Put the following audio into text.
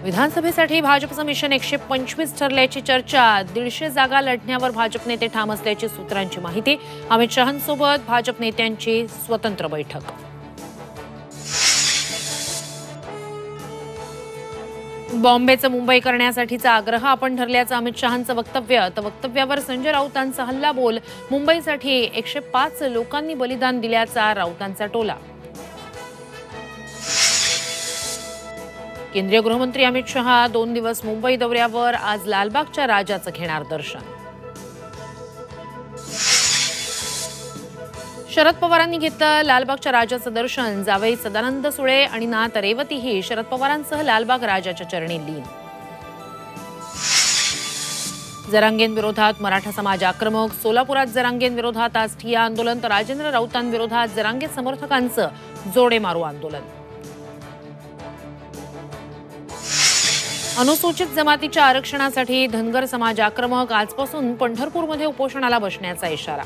विधानसभेसाठी भाजपचं मिशन 125 ठरल्याची चर्चा। 150 जागा लढण्यावर भाजप नेते ठाम असल्याची सूत्रांची माहिती। अमित शहांसोबत भाजप नेत्यांची स्वतंत्र बैठक। बॉम्बेचं मुंबई करण्यासाठीचा आग्रह आपण ठरल्याचं अमित शहांचं वक्तव्य। तर वक्तव्यावर संजय राऊतांचा हल्लाबोल। मुंबईसाठी 105 लोकांनी बलिदान दिल्याचा राऊतांचा टोला। केंद्रीय गृहमंत्री अमित शहा 2 दिवस मुंबई दौऱ्यावर। आज लालबागच्या राजाचं घेणार दर्शन। शरद पवारांनी घेतलं लालबागच्या राजाचं दर्शन। जावई सदानंद सुळे आणि नात रेवतीही शरद पवारांसह लालबाग राजाच्या चरणी लीन। जरांगेंविरोधात मराठा समाज आक्रमक। सोलापुरात जरांगेंविरोधात आज ठिय्या आंदोलन। तर राजेंद्र राऊतांविरोधात जरांगे समर्थकांचं जोडे मारू आंदोलन। अनुसूचित जमातीच्या आरक्षणासाठी धनगर समाज आक्रमक। आजपासून पंढरपूरमध्ये उपोषणाला बसण्याचा इशारा।